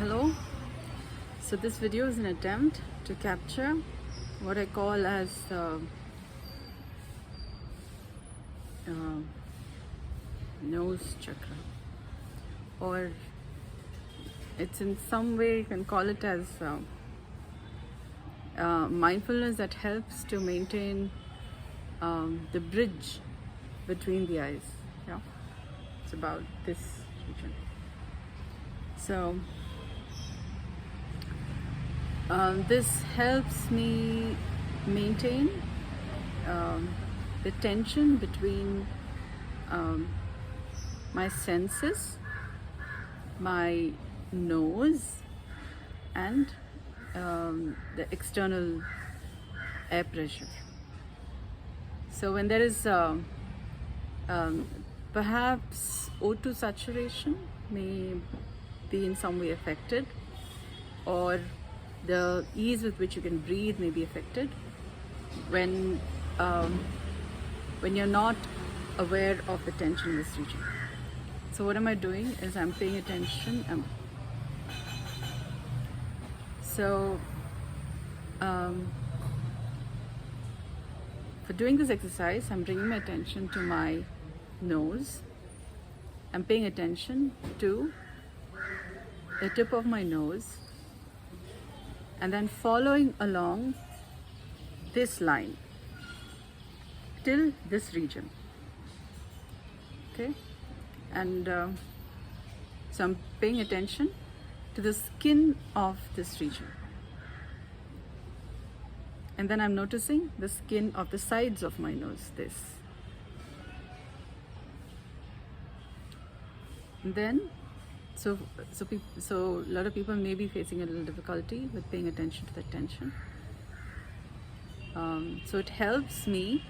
Hello. So this video is an attempt to capture what I call as the nose chakra, or it's in some way you can call it as mindfulness that helps to maintain the bridge between the eyes. Yeah, it's about this region. So this helps me maintain the tension between my senses, my nose, and the external air pressure. So when there is perhaps O2 saturation may be in some way affected, or the ease with which you can breathe may be affected when you're not aware of the tension in this region. So what am I doing is I'm paying attention. For doing this exercise, I'm bringing my attention to my nose. I'm paying attention to the tip of my nose, and then following along this line till this region. Okay, and so I'm paying attention to the skin of this region, and then I'm noticing the skin of the sides of my nose, this. And then so a lot of people may be facing a little difficulty with paying attention to the tension. So it helps me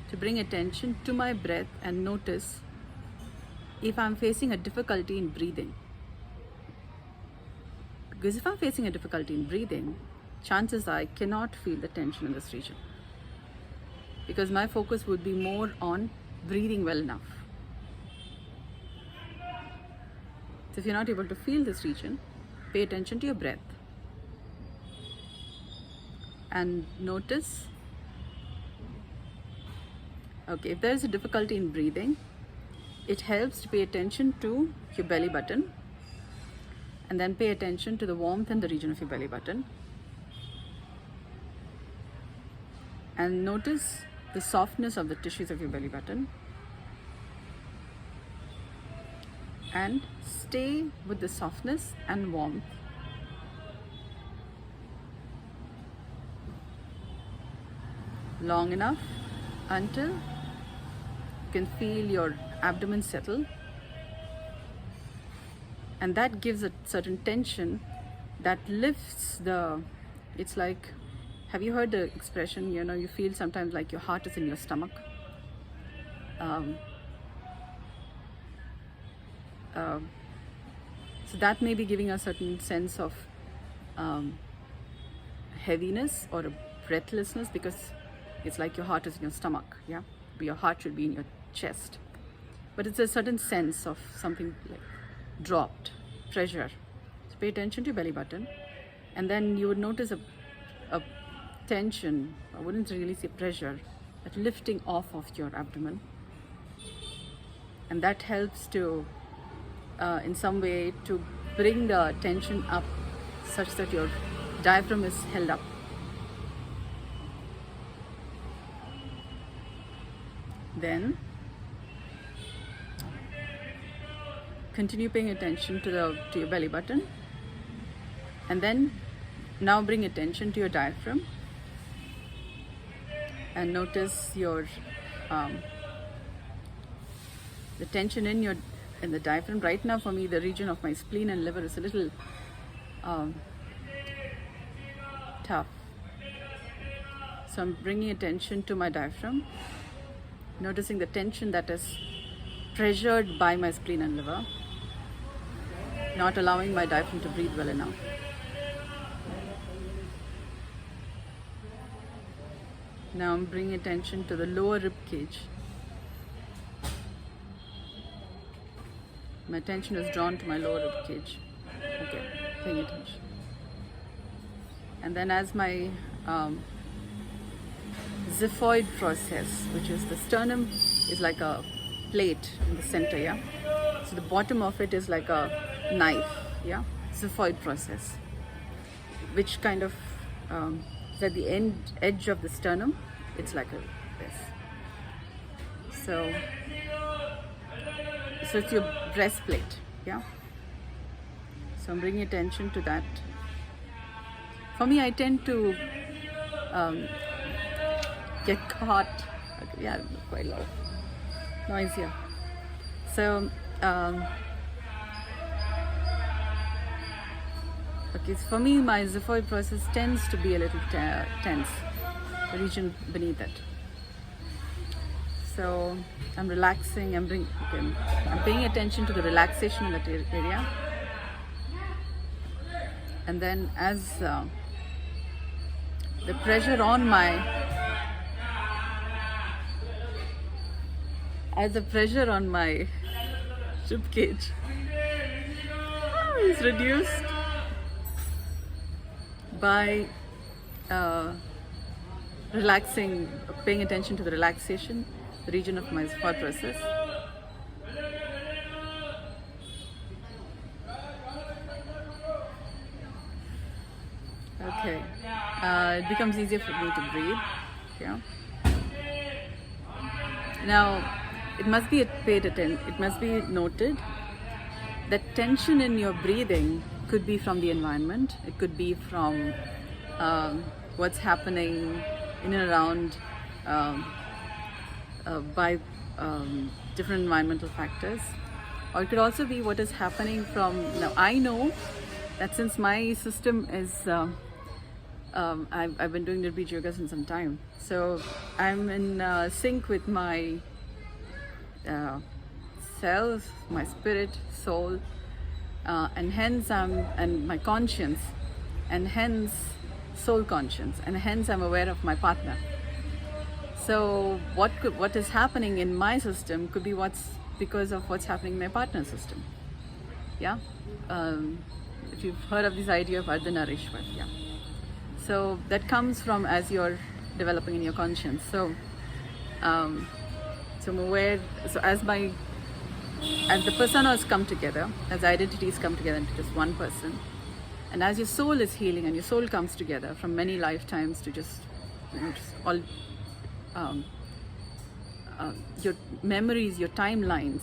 to bring attention to my breath and notice if I'm facing a difficulty in breathing. Because if I'm facing a difficulty in breathing, chances are I cannot feel the tension in this region, because my focus would be more on breathing well enough. So if you're not able to feel this region, pay attention to your breath and notice. Okay, if there is a difficulty in breathing, it helps to pay attention to your belly button, and then pay attention to the warmth in the region of your belly button, and notice the softness of the tissues of your belly button, and stay with the softness and warmth long enough until you can feel your abdomen settle, and that gives a certain tension that lifts it's like, have you heard the expression, you feel sometimes like your heart is in your stomach? So that may be giving a certain sense of heaviness or a breathlessness, because it's like your heart is in your stomach. Yeah, your heart should be in your chest, but it's a certain sense of something like dropped pressure. So pay attention to your belly button, and then you would notice a tension. I wouldn't really say pressure, but lifting off of your abdomen, and that helps to in some way to bring the tension up such that your diaphragm is held up. Then continue paying attention to your belly button, and then now bring attention to your diaphragm and notice your the tension in the diaphragm. Right now for me, the region of my spleen and liver is a little tough. So I'm bringing attention to my diaphragm, noticing the tension that is pressured by my spleen and liver, not allowing my diaphragm to breathe well enough. Now I'm bringing attention to the lower rib cage. My attention is drawn to my lower rib cage. Okay. paying attention. And then as my xiphoid process, which is the sternum is like a plate in the center, yeah? So the bottom of it is like a knife, yeah? Xiphoid process, which kind of is at the edge of the sternum, it's like this. So it's your breastplate, yeah? So I'm bringing attention to that. For me, I tend to get caught. Okay, yeah, quite loud noise here. So okay, so for me, my xiphoid process tends to be a little tense, the region beneath it. So I'm relaxing. I'm paying attention to the relaxation in that area. And then as the pressure on my rib cage is reduced by relaxing, paying attention to the relaxation, the region of my thought process. Okay, it becomes easier for me to breathe. Yeah. Now, it must be noted that tension in your breathing could be from the environment. It could be from what's happening in and around by different environmental factors, or it could also be what is happening from. Now, I know that since my system is I've been doing Nirbij yoga since some time, so I'm in sync with my self, my spirit, soul, and hence and my conscience, and hence soul conscience, and hence I'm aware of my partner. So what is happening in my system could be because of what's happening in my partner's system. Yeah, if you've heard of this idea of Ardhanarishwar, yeah. So that comes from as you're developing in your conscience. So I'm aware. So as the personas come together, as identities come together into just one person, and as your soul is healing and your soul comes together from many lifetimes to just all your memories, your timelines,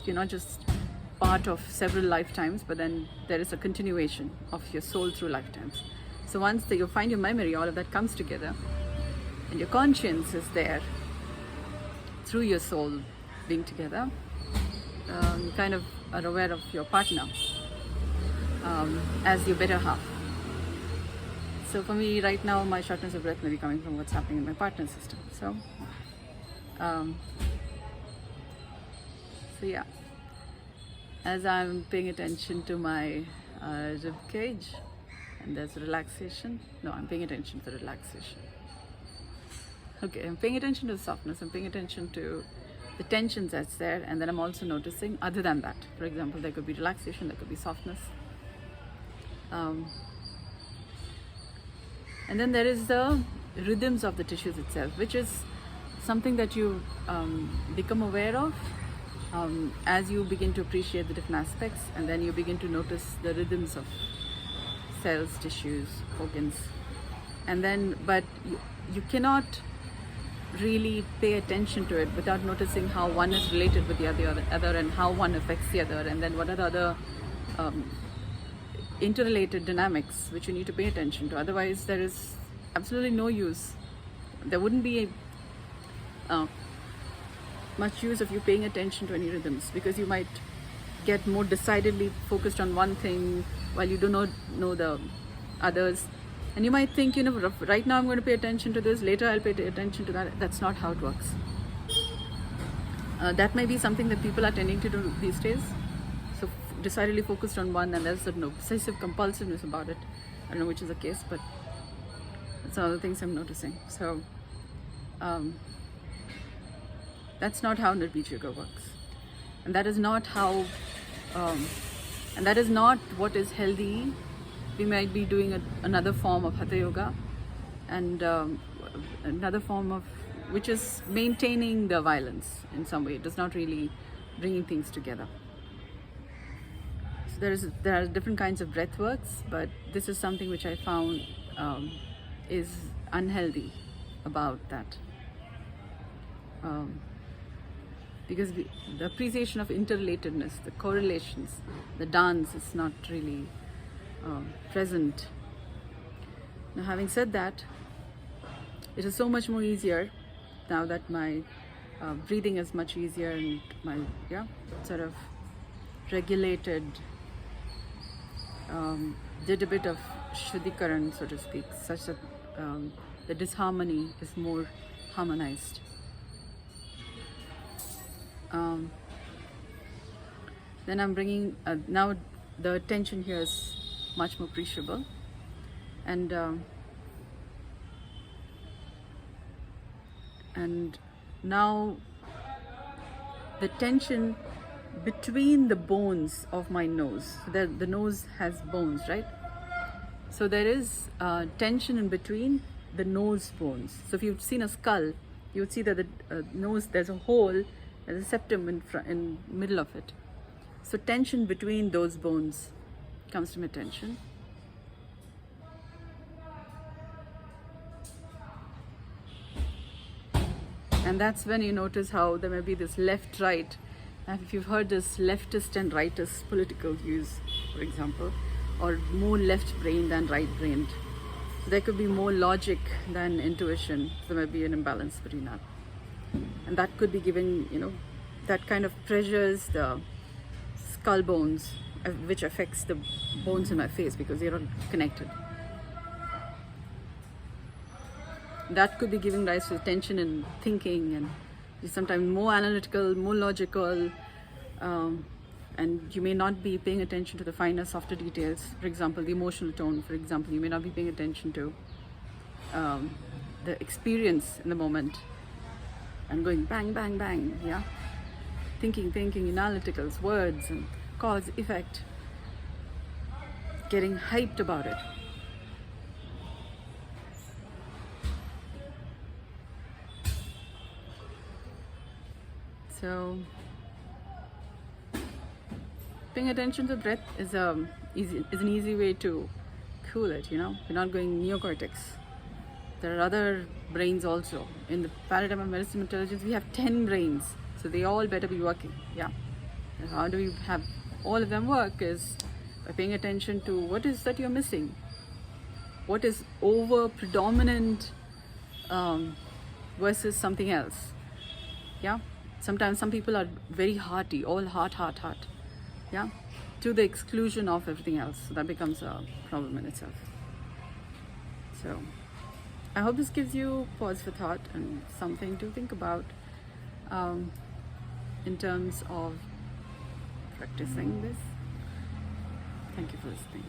you're not just part of several lifetimes, but then there is a continuation of your soul through lifetimes. So once you find your memory, all of that comes together, and your conscience is there through your soul being together. You kind of are aware of your partner as your better half. So for me right now, my shortness of breath may be coming from what's happening in my partner's system. So yeah, as I'm paying attention to my rib cage, and there's relaxation. No, I'm paying attention to the relaxation. Okay, I'm paying attention to the softness. I'm paying attention to the tensions that's there, and then I'm also noticing other than that. For example, there could be relaxation, there could be softness. And then there is the rhythms of the tissues itself, which is something that you become aware of as you begin to appreciate the different aspects, and then you begin to notice the rhythms of cells, tissues, organs. And then, but you cannot really pay attention to it without noticing how one is related with the other and how one affects the other, and then what are the other interrelated dynamics which you need to pay attention to. Otherwise there is absolutely no use. There wouldn't be much use of you paying attention to any rhythms, because you might get more decidedly focused on one thing while you do not know the others. And you might think, right now I'm going to pay attention to this, later I'll pay attention to that. That's not how it works. That may be something that people are tending to do these days. So decidedly focused on one, and there's an obsessive compulsiveness about it. I don't know which is the case, but that's all the things I'm noticing. So that's not how Nirbij yoga works. And that is not how, and that is not what is healthy we might be doing another form of Hatha Yoga, and another form of which is maintaining the violence in some way. It does not really bringing things together. So there are different kinds of breath works, but this is something which I found is unhealthy about that. Because the appreciation of interrelatedness, the correlations, the dance is not really present. Now, having said that, it is so much more easier now that my breathing is much easier, and my sort of regulated, did a bit of Shuddhikaran, so to speak, such that the disharmony is more harmonized. Then I'm bringing, now the attention here is much more appreciable, and now the tension between the bones of my nose. The nose has bones, right? So there is tension in between the nose bones. So if you've seen a skull, you would see that the nose, there's a hole, there's a septum in middle of it. So tension between those bones comes to my attention. And that's when you notice how there may be this left-right. And if you've heard this leftist and rightist political views, for example, or more left-brained than right-brained, there could be more logic than intuition. There may be an imbalance between that. And that could be given, that kind of pressures the skull bones, which affects the bones in my face because they're all connected. That could be giving rise to tension in thinking, and sometimes more analytical, more logical, and you may not be paying attention to the finer, softer details. For example, the emotional tone, for example, you may not be paying attention to the experience in the moment, and going bang, bang, bang, thinking, analyticals, words, and cause, effect, getting hyped about it. So, paying attention to the breath is an easy way to cool it. You're not going neocortex. There are other brains also. In the paradigm of medicine intelligence, we have 10 brains, so they all better be working. And how do we have all of them work? Is by paying attention to what is that you're missing, what is over predominant versus something else. Sometimes some people are very hearty, all heart, to the exclusion of everything else. So that becomes a problem in itself. So I hope this gives you pause for thought and something to think about in terms of practicing this. Thank you for listening.